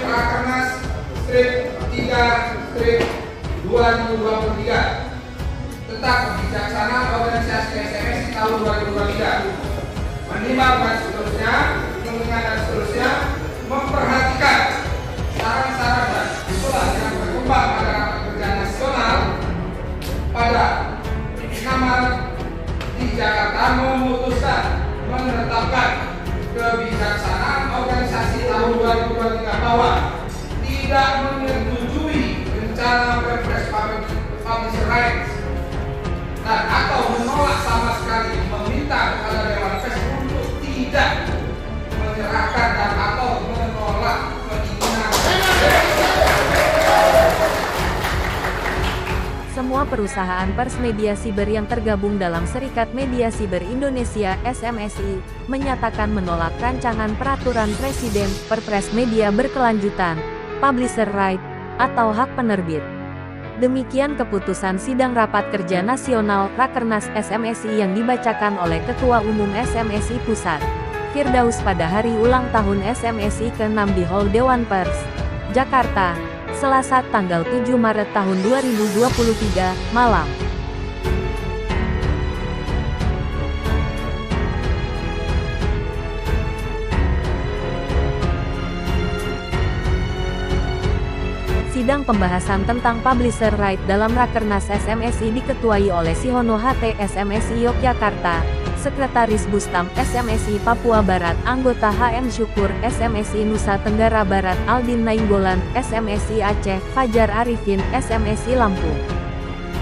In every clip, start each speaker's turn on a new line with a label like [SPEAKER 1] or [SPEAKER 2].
[SPEAKER 1] Rakernas strip 3 strip 2023 tentang kebijaksanaan organisasi SMS di tahun 2023, menimbang dan seterusnya, mengingat dan seterusnya, memperhatikan saran-saran dan usulan yang berkembang pada rapat kerja nasional pada 6 Maret di Jakarta, memutuskan menetapkan kebijaksanaan organisasi tahun 2023 bahwa tidak menyetujui rencana Perpres Publisher Rights dan atau menolak sama sekali meminta kepada Dewan Pers untuk tidak menyerahkan dan atau menolak keinginan.
[SPEAKER 2] Semua perusahaan pers media siber yang tergabung dalam Serikat Media Siber Indonesia (SMSI) menyatakan menolak rancangan peraturan Presiden Perpres Media Berkelanjutan, Publisher Right, atau hak penerbit. Demikian keputusan sidang Rapat Kerja Nasional Rakernas SMSI yang dibacakan oleh Ketua Umum SMSI Pusat, Firdaus pada hari ulang tahun SMSI ke-6 di Hall Dewan Pers, Jakarta, Selasa tanggal 7 Maret tahun 2023, malam. Sidang pembahasan tentang Publisher Right dalam Rakernas SMSI diketuai oleh Sihono HT SMSI Yogyakarta, Sekretaris Bustam SMSI Papua Barat, anggota HM Syukur SMSI Nusa Tenggara Barat, Aldin Nainggolan SMSI Aceh, Fajar Arifin SMSI Lampung.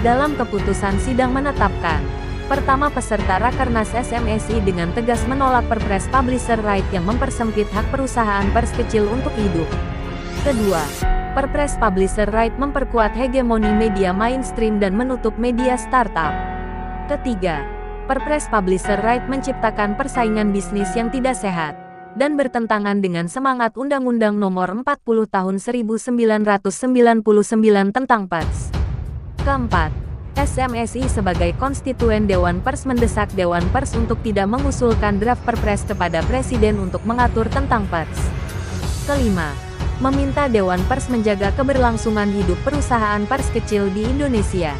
[SPEAKER 2] Dalam keputusan sidang menetapkan, pertama, peserta Rakernas SMSI dengan tegas menolak Perpres Publisher Right yang mempersempit hak perusahaan pers kecil untuk hidup. Kedua, Perpres Publisher Right memperkuat hegemoni media mainstream dan menutup media startup. Ketiga, Perpres Publisher Right menciptakan persaingan bisnis yang tidak sehat dan bertentangan dengan semangat Undang-Undang Nomor 40 Tahun 1999 tentang pers. Keempat, SMSI sebagai konstituen Dewan Pers mendesak Dewan Pers untuk tidak mengusulkan draft Perpres kepada Presiden untuk mengatur tentang pers. Kelima, meminta Dewan Pers menjaga keberlangsungan hidup perusahaan pers kecil di Indonesia.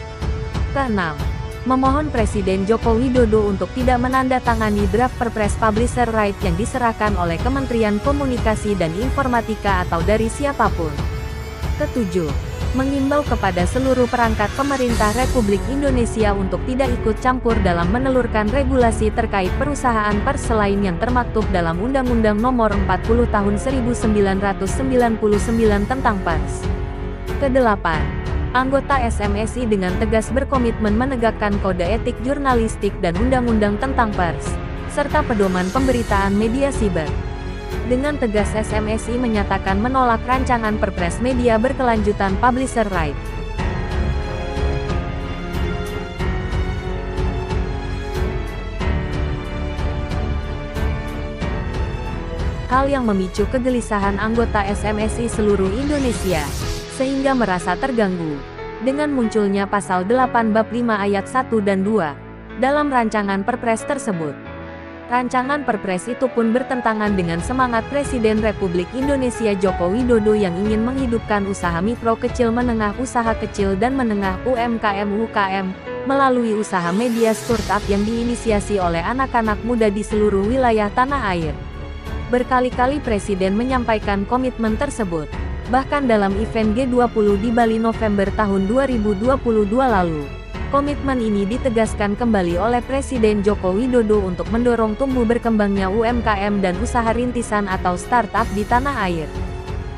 [SPEAKER 2] Keenam, memohon Presiden Joko Widodo untuk tidak menandatangani draft Perpres Publisher Right yang diserahkan oleh Kementerian Komunikasi dan Informatika atau dari siapapun. Ketujuh, mengimbau kepada seluruh perangkat pemerintah Republik Indonesia untuk tidak ikut campur dalam menelurkan regulasi terkait perusahaan pers selain yang termaktub dalam Undang-Undang Nomor 40 Tahun 1999 tentang pers. Kedelapan, anggota SMSI dengan tegas berkomitmen menegakkan kode etik jurnalistik dan Undang-Undang tentang pers, serta pedoman pemberitaan media siber. Dengan tegas SMSI menyatakan menolak rancangan Perpres Media Berkelanjutan Publisher Right. Hal yang memicu kegelisahan anggota SMSI seluruh Indonesia, sehingga merasa terganggu dengan munculnya pasal 8 bab 5 ayat 1 dan 2 dalam rancangan Perpres tersebut. Rancangan Perpres itu pun bertentangan dengan semangat Presiden Republik Indonesia Joko Widodo yang ingin menghidupkan usaha mikro kecil menengah, usaha kecil dan menengah UMKM melalui usaha media startup yang diinisiasi oleh anak-anak muda di seluruh wilayah tanah air. Berkali-kali Presiden menyampaikan komitmen tersebut, bahkan dalam event G20 di Bali November tahun 2022 lalu. Komitmen ini ditegaskan kembali oleh Presiden Joko Widodo untuk mendorong tumbuh berkembangnya UMKM dan usaha rintisan atau startup di tanah air.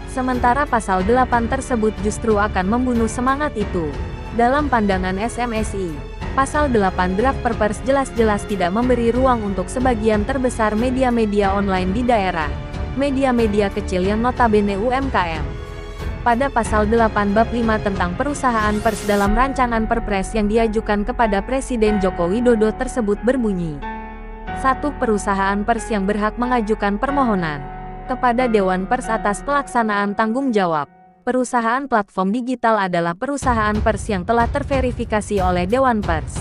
[SPEAKER 2] Sementara pasal 8 tersebut justru akan membunuh semangat itu. Dalam pandangan SMSI, pasal 8 draft Perpres jelas-jelas tidak memberi ruang untuk sebagian terbesar media-media online di daerah, media-media kecil yang notabene UMKM. Pada pasal 8 bab 5 tentang perusahaan pers dalam rancangan Perpres yang diajukan kepada Presiden Joko Widodo tersebut berbunyi, 1. Perusahaan pers yang berhak mengajukan permohonan kepada Dewan Pers atas pelaksanaan tanggung jawab perusahaan platform digital adalah perusahaan pers yang telah terverifikasi oleh Dewan Pers.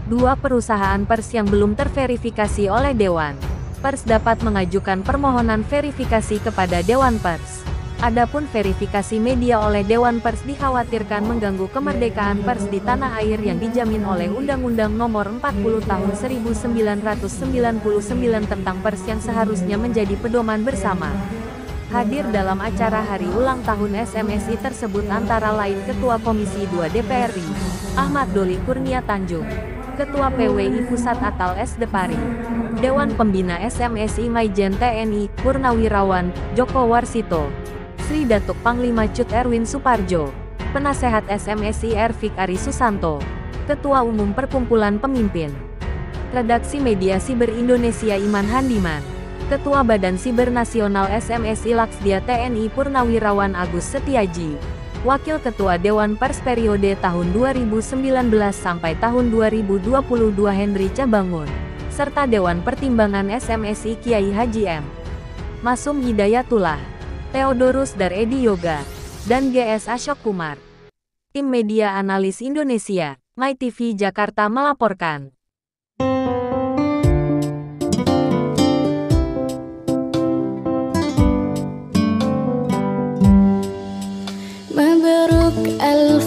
[SPEAKER 2] 2. Perusahaan pers yang belum terverifikasi oleh Dewan Pers dapat mengajukan permohonan verifikasi kepada Dewan Pers Adapun verifikasi media oleh Dewan Pers dikhawatirkan mengganggu kemerdekaan pers di tanah air yang dijamin oleh Undang-Undang Nomor 40 Tahun 1999 tentang pers yang seharusnya menjadi pedoman bersama. Hadir dalam acara hari ulang tahun SMSI tersebut antara lain Ketua Komisi 2 DPR RI, Ahmad Doli Kurnia Tanjung, Ketua PWI Pusat Atal S. Depari, Dewan Pembina SMSI Maijen TNI, Purnawirawan, Joko Warsito, Sri Datuk Panglima Cut Erwin Suparjo, Penasehat SMSI Ervik Ari Susanto, Ketua Umum Perkumpulan Pemimpin Redaksi Media Siber Indonesia Iman Handiman, Ketua Badan Siber Nasional SMSI Laksdia TNI Purnawirawan Agus Setiaji, Wakil Ketua Dewan Pers periode tahun 2019 sampai tahun 2022 Henry Cabangun, serta Dewan Pertimbangan SMSI Kiai Haji M. Masum Hidayatullah, Theodorus Daredi Yoga, dan GS Ashok Kumar. Tim Media Analis Indonesia, MyTV Jakarta melaporkan.
[SPEAKER 3] مبروك ألف